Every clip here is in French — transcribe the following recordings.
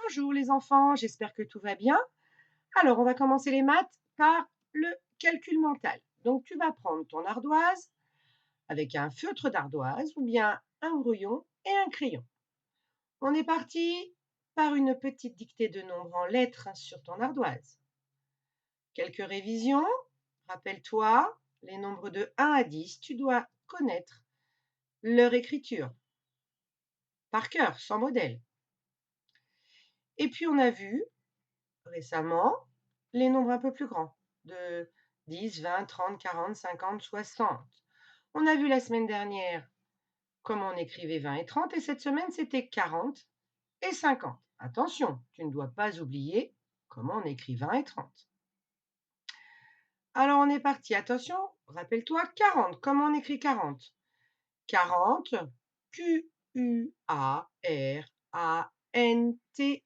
Bonjour les enfants, j'espère que tout va bien. Alors, on va commencer les maths par le calcul mental. Donc, tu vas prendre ton ardoise avec un feutre d'ardoise ou bien un brouillon et un crayon. On est parti par une petite dictée de nombres en lettres sur ton ardoise. Quelques révisions. Rappelle-toi, les nombres de 1 à 10, tu dois connaître leur écriture par cœur, sans modèle. Et puis, on a vu récemment les nombres un peu plus grands, de 10, 20, 30, 40, 50, 60. On a vu la semaine dernière comment on écrivait 20 et 30 et cette semaine, c'était 40 et 50. Attention, tu ne dois pas oublier comment on écrit 20 et 30. Alors, on est parti. Attention, rappelle-toi 40. Comment on écrit 40? 40, Q-U-A-R-A-N-T-E.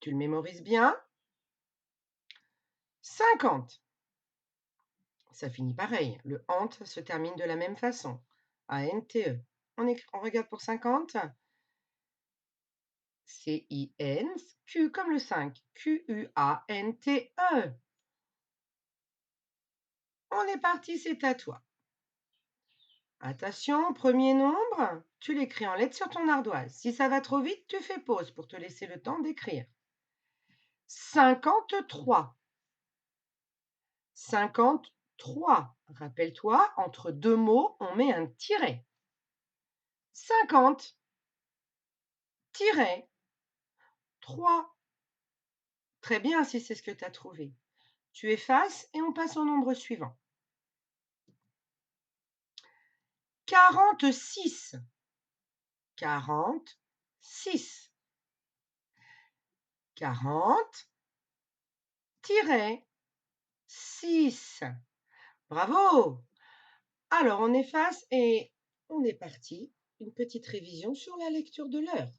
Tu le mémorises bien? 50. Ça finit pareil. Le ante se termine de la même façon. A-N-T-E. On regarde pour 50. C-I-N. Q comme le 5. Q-U-A-N-T-E. On est parti, c'est à toi. Attention, premier nombre, tu l'écris en lettres sur ton ardoise. Si ça va trop vite, tu fais pause pour te laisser le temps d'écrire. 53. 53. Rappelle-toi, entre deux mots, on met un tiret. 50 tiret 3. Très bien, si c'est ce que tu as trouvé. Tu effaces et on passe au nombre suivant. 46. 46. 40-6. Bravo! Alors, on efface et on est parti. Une petite révision sur la lecture de l'heure.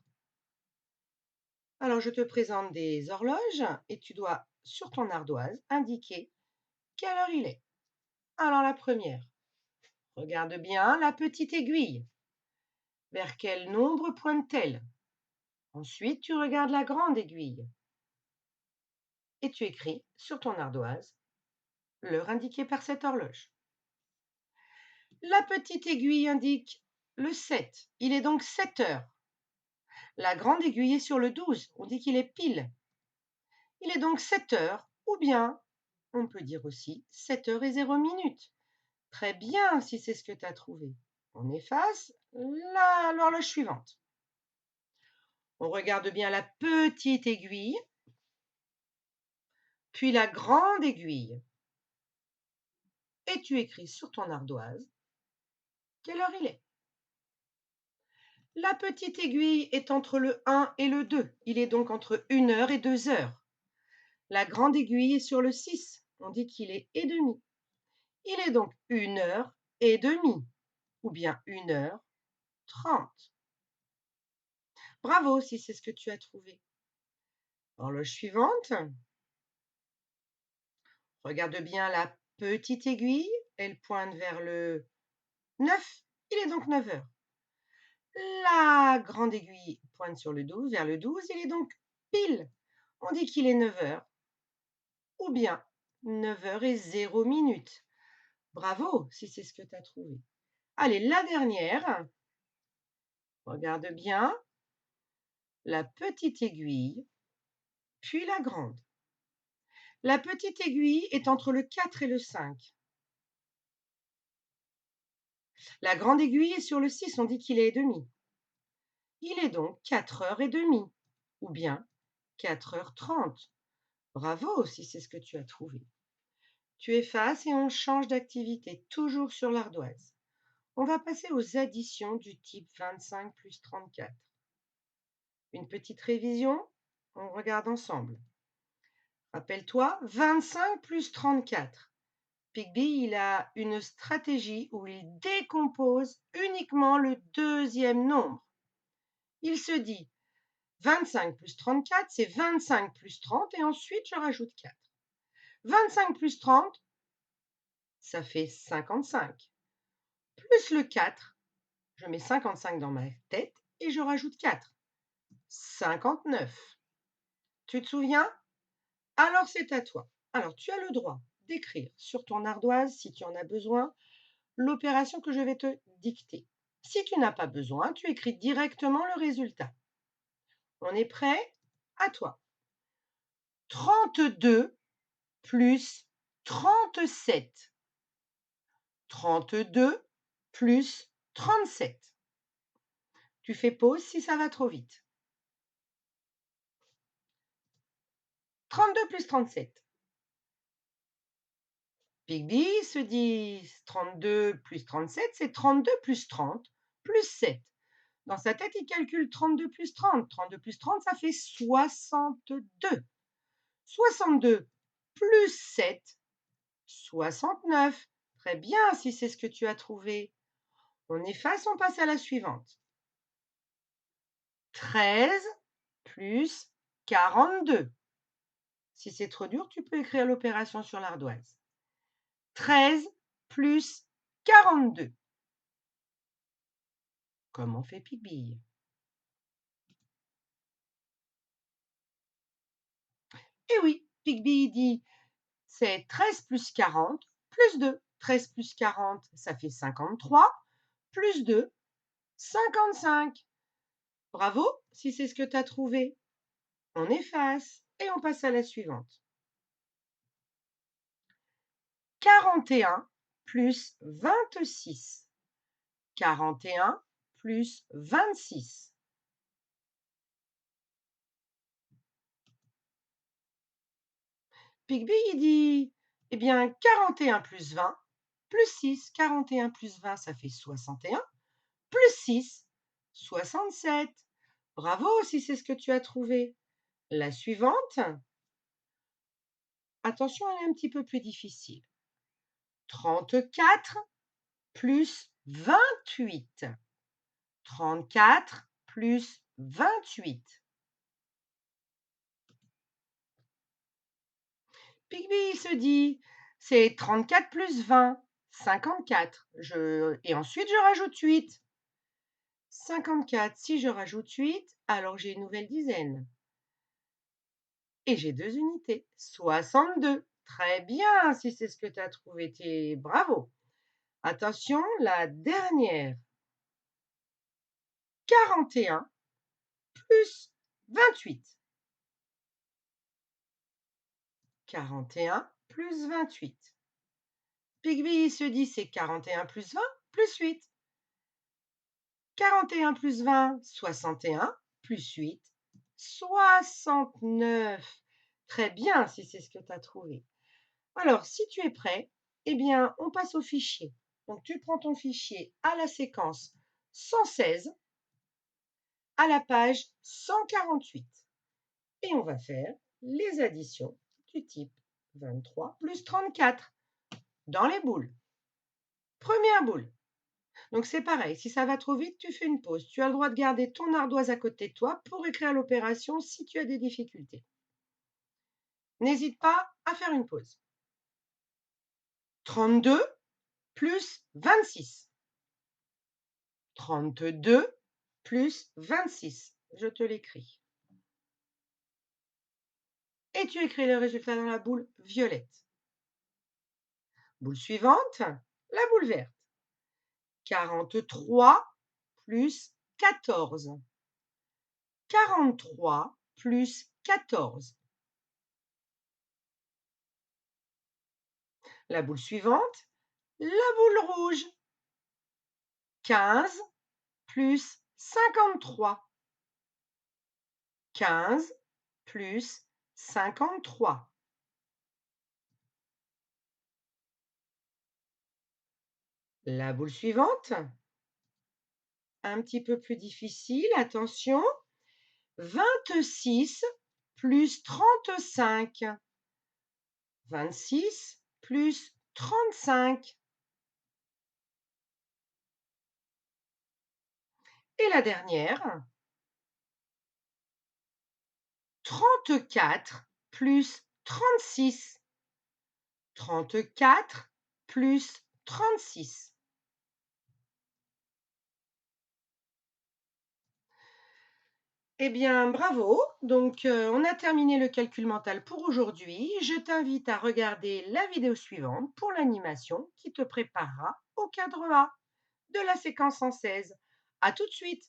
Alors, je te présente des horloges et tu dois, sur ton ardoise, indiquer quelle heure il est. Alors, la première, regarde bien la petite aiguille. Vers quel nombre pointe-t-elle? Ensuite, tu regardes la grande aiguille et tu écris sur ton ardoise l'heure indiquée par cette horloge. La petite aiguille indique le 7. Il est donc 7 heures. La grande aiguille est sur le 12. On dit qu'il est pile. Il est donc 7 heures ou bien on peut dire aussi 7 heures et 0 minutes. Très bien si c'est ce que tu as trouvé. On efface l'horloge suivante. On regarde bien la petite aiguille, puis la grande aiguille. Et tu écris sur ton ardoise quelle heure il est. La petite aiguille est entre le 1 et le 2. Il est donc entre 1 heure et 2 heures. La grande aiguille est sur le 6. On dit qu'il est et demi. Il est donc 1 heure et demie ou bien 1 heure 30. Bravo si c'est ce que tu as trouvé. Horloge suivante. Regarde bien la petite aiguille. Elle pointe vers le 9. Il est donc 9 heures. La grande aiguille pointe sur le 12, vers le 12. Il est donc pile. On dit qu'il est 9 heures. Ou bien 9 heures et 0 minutes. Bravo si c'est ce que tu as trouvé. Allez, la dernière. Regarde bien la petite aiguille, puis la grande. La petite aiguille est entre le 4 et le 5. La grande aiguille est sur le 6, on dit qu'il est et demi. Il est donc 4 heures et demie, ou bien 4 heures 30. Bravo si c'est ce que tu as trouvé. Tu effaces et on change d'activité, toujours sur l'ardoise. On va passer aux additions du type 25 plus 34. Une petite révision, on regarde ensemble. Rappelle-toi, 25 plus 34. Pigby, il a une stratégie où il décompose uniquement le deuxième nombre. Il se dit 25 plus 34, c'est 25 plus 30 et ensuite je rajoute 4. 25 plus 30, ça fait 55. Plus le 4, je mets 55 dans ma tête et je rajoute 4. 59. Tu te souviens? Alors c'est à toi. Alors tu as le droit d'écrire sur ton ardoise, si tu en as besoin, l'opération que je vais te dicter. Si tu n'as pas besoin, tu écris directement le résultat. On est prêt? À toi. 32 plus 37. 32 plus 37. Tu fais pause si ça va trop vite. 32 plus 37. Bigby se dit 32 plus 37, c'est 32 plus 30 plus 7. Dans sa tête, il calcule 32 plus 30. 32 plus 30, ça fait 62. 62 plus 7, 69. Très bien, si c'est ce que tu as trouvé. On efface, on passe à la suivante. 13 plus 42. Si c'est trop dur, tu peux écrire l'opération sur l'ardoise. 13 plus 42. Comment fait Pigby? Eh oui, Pigby dit c'est 13 plus 40 plus 2. 13 plus 40, ça fait 53, plus 2, 55. Bravo, si c'est ce que tu as trouvé. On efface et on passe à la suivante. 41 plus 26. 41 plus 26. Pigby, il dit, eh bien, 41 plus 20, plus 6. 41 plus 20, ça fait 61, plus 6, 67. Bravo si c'est ce que tu as trouvé. La suivante, attention, elle est un petit peu plus difficile. 34 plus 28. 34 plus 28. Pigby se dit, c'est 34 plus 20, 54. Et ensuite, je rajoute 8. 54, si je rajoute 8, alors j'ai une nouvelle dizaine. Et j'ai 2 unités, 62. Très bien, si c'est ce que tu as trouvé, bravo. Attention, la dernière. 41 plus 28. 41 plus 28. Pigby se dit c'est 41 plus 20 plus 8. 41 plus 20, 61, plus 8, 69. Très bien, si c'est ce que tu as trouvé. Alors, si tu es prêt, eh bien, on passe au fichier. Donc, tu prends ton fichier à la séquence 116, à la page 148. Et on va faire les additions du type 23 plus 34 dans les boules. Première boule. Donc c'est pareil, si ça va trop vite, tu fais une pause. Tu as le droit de garder ton ardoise à côté de toi pour écrire l'opération si tu as des difficultés. N'hésite pas à faire une pause. 32 plus 26. 32 plus 26. Je te l'écris. Et tu écris le résultat dans la boule violette. Boule suivante, la boule verte. 43 plus 14. 43 plus 14. La boule suivante, la boule rouge. 15 plus 53. 15 plus 53. La boule suivante, un petit peu plus difficile, attention. 26 plus 35. 26 plus 35. Et la dernière, 34 plus 36. 34 plus 36. Eh bien, bravo. Donc, on a terminé le calcul mental pour aujourd'hui. Je t'invite à regarder la vidéo suivante pour l'animation qui te préparera au cadre A de la séquence 116. À tout de suite.